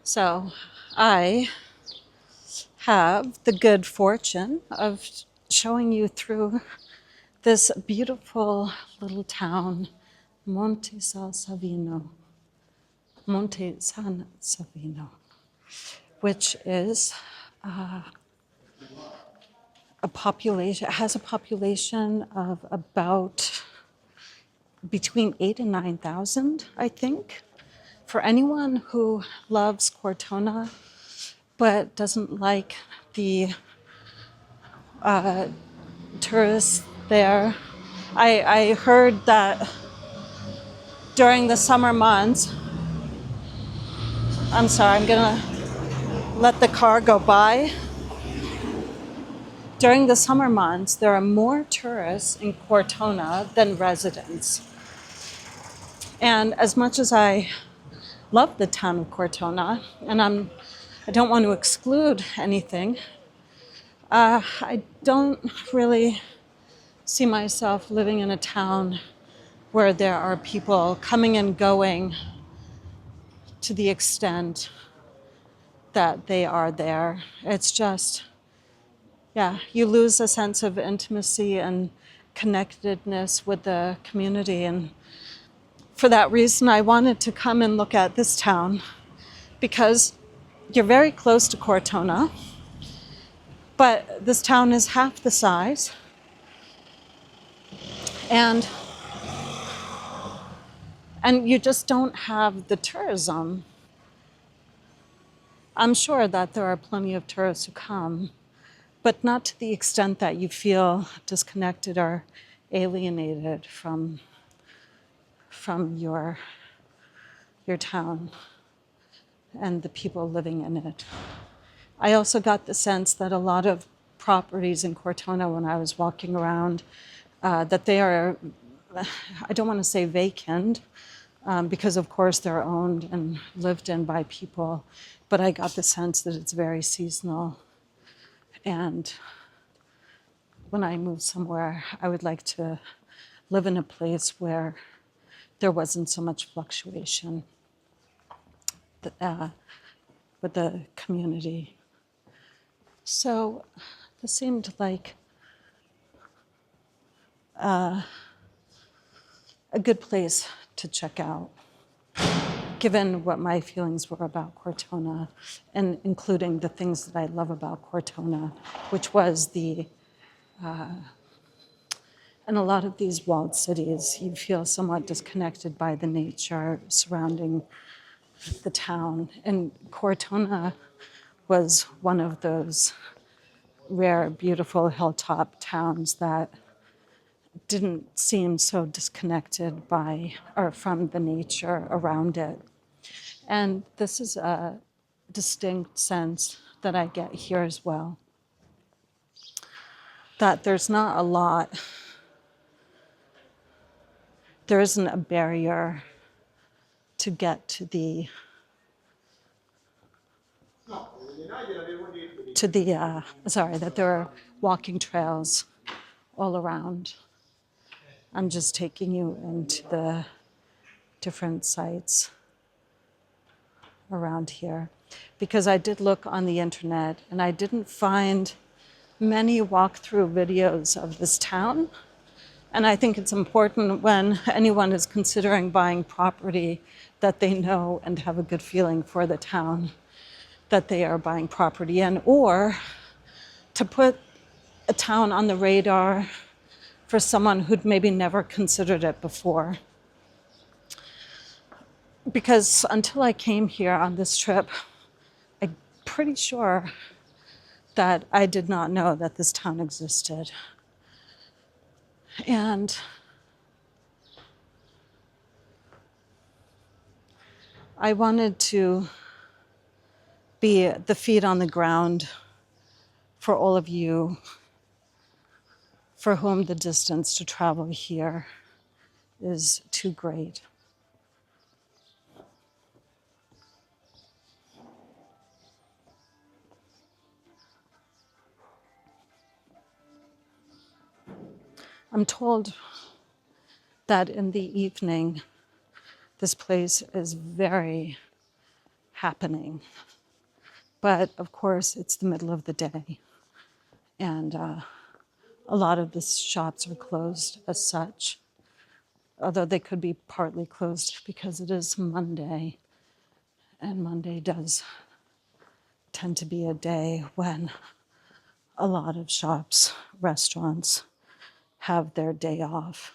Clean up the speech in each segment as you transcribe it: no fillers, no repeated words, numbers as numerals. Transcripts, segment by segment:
So I have the good fortune of showing you through this beautiful little town, Monte San Savino, Monte San Savino, which is a population, it has a population of about between 8 and 9,000, I think. For anyone who loves Cortona but doesn't like the tourists there, I heard that during the summer months, I'm sorry, I'm gonna let the car go by. During the summer months, there are more tourists in Cortona than residents. And as much as I love the town of Cortona, and I don't want to exclude anything, I don't really see myself living in a town where there are people coming and going to the extent that they are there. It's just, yeah, you lose a sense of intimacy and connectedness with the community. And for that reason, I wanted to come and look at this town because you're very close to Cortona, but this town is half the size. And you just don't have the tourism. I'm sure that there are plenty of tourists who come, but not to the extent that you feel disconnected or alienated from your town and the people living in it. I also got the sense that a lot of properties in Cortona, when I was walking around, that they are, I don't want to say vacant, because of course they're owned and lived in by people, but I got the sense that it's very seasonal. And when I move somewhere, I would like to live in a place where there wasn't so much fluctuation with the community. So this seemed like a good place to check out, given what my feelings were about Cortona, and including the things that I love about Cortona, which was in a lot of these walled cities, you feel somewhat disconnected by the nature surrounding the town. And Cortona was one of those rare, beautiful hilltop towns that didn't seem so disconnected by or from the nature around it. And this is a distinct sense that I get here as well, that there's not a lot, there isn't a barrier to get to that there are walking trails all around. I'm just taking you into the different sites around here, because I did look on the internet and I didn't find many walkthrough videos of this town. And I think it's important when anyone is considering buying property that they know and have a good feeling for the town that they are buying property in, or to put a town on the radar for someone who'd maybe never considered it before. Because until I came here on this trip, I'm pretty sure that I did not know that this town existed. And I wanted to be the feet on the ground for all of you for whom the distance to travel here is too great. I'm told that in the evening, this place is very happening. But of course, it's the middle of the day, and a lot of the shops are closed as such, although they could be partly closed because it is Monday, and Monday does tend to be a day when a lot of shops, restaurants have their day off.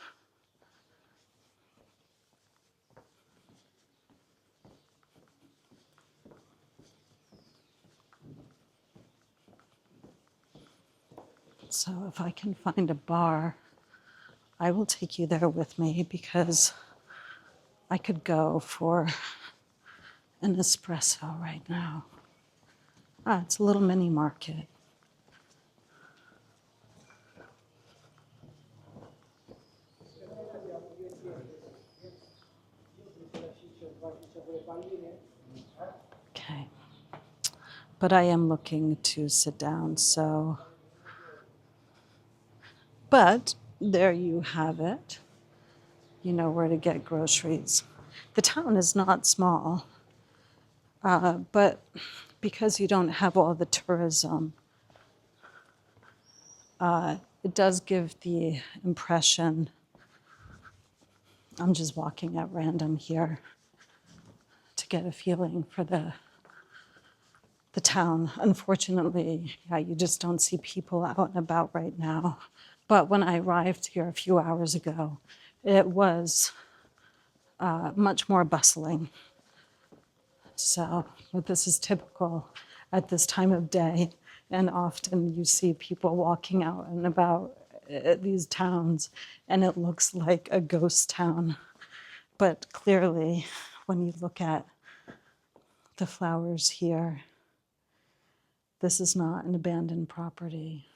So if I can find a bar, I will take you there with me, because I could go for an espresso right now. It's a little mini market. Okay. But I am looking to sit down, so. But there you have it. You know where to get groceries. The town is not small, but because you don't have all the tourism, it does give the impression. I'm just walking at random here to get a feeling for the town. Unfortunately, yeah, you just don't see people out and about right now. But when I arrived here a few hours ago, it was much more bustling. So, but this is typical at this time of day, and often you see people walking out and about these towns, and it looks like a ghost town. But clearly, when you look at the flowers here, this is not an abandoned property.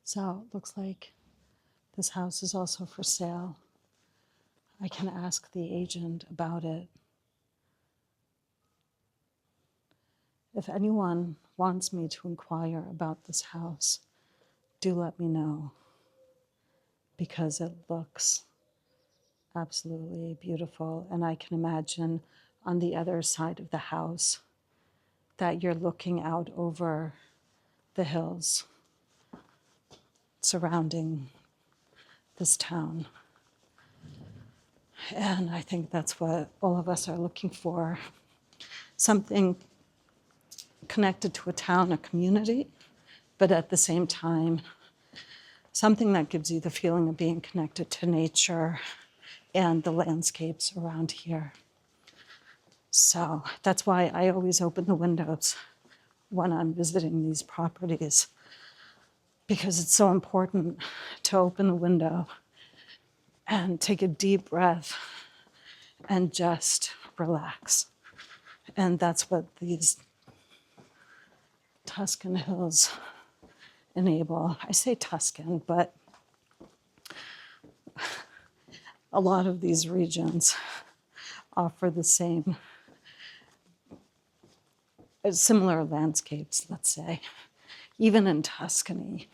So it looks like this house is also for sale. I can ask the agent about it. If anyone wants me to inquire about this house, do let me know, because it looks absolutely beautiful. And I can imagine on the other side of the house that you're looking out over the hills surrounding this town. And I think that's what all of us are looking for. Something connected to a town, a community, but at the same time, something that gives you the feeling of being connected to nature and the landscapes around here. So that's why I always open the windows when I'm visiting these properties, because it's so important to open the window and take a deep breath and just relax. And that's what these Tuscan hills enable. I say Tuscan, but a lot of these regions offer the same, similar landscapes, let's say. Even in Tuscany,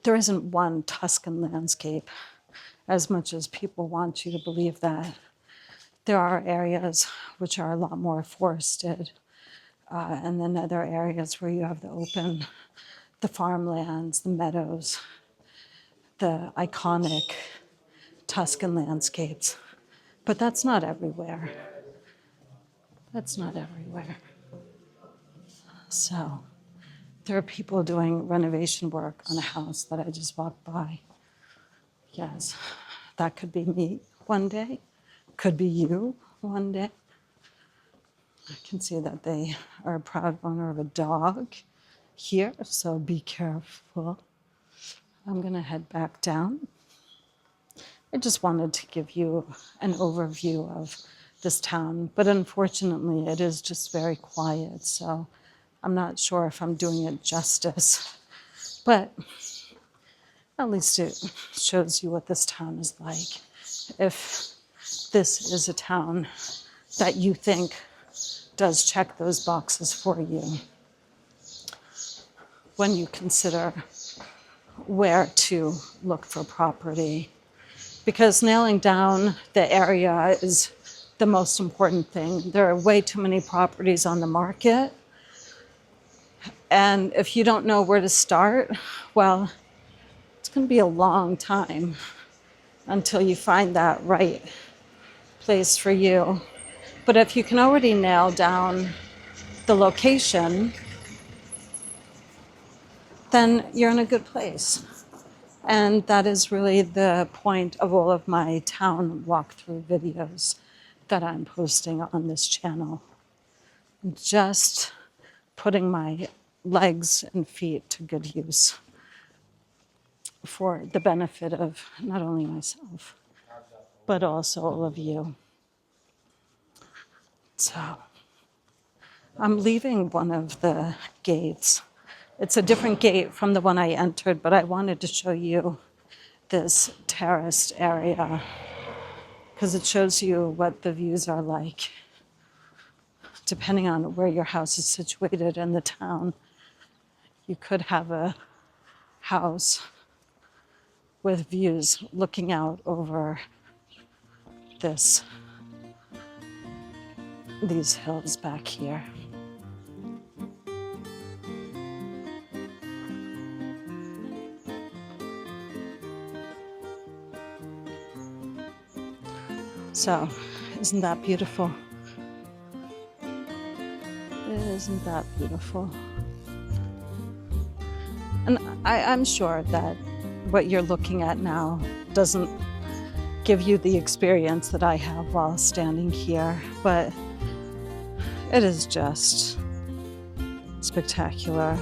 there isn't one Tuscan landscape, as much as people want you to believe that. There are areas which are a lot more forested, and then other areas where you have the open, the farmlands, the meadows, the iconic Tuscan landscapes. But that's not everywhere. That's not everywhere. So there are people doing renovation work on a house that I just walked by. Yes, that could be me one day. Could be you one day. I can see that they are a proud owner of a dog here, so be careful. I'm gonna head back down. I just wanted to give you an overview of this town, but unfortunately it is just very quiet, so I'm not sure if I'm doing it justice. But at least it shows you what this town is like. If this is a town that you think does check those boxes for you when you consider where to look for property. because nailing down the area is the most important thing. There are way too many properties on the market. And if you don't know where to start, well, it's going to be a long time until you find that right place for you. But if you can already nail down the location, then you're in a good place. And that is really the point of all of my town walkthrough videos that I'm posting on this channel. Just putting my legs and feet to good use for the benefit of not only myself, but also all of you. So I'm leaving one of the gates. It's a different gate from the one I entered, but I wanted to show you this terraced area because it shows you what the views are like. Depending on where your house is situated in the town, you could have a house with views looking out over these hills back here. So, isn't that beautiful? Isn't that beautiful? And I'm sure that what you're looking at now doesn't give you the experience that I have while standing here, but it is just spectacular.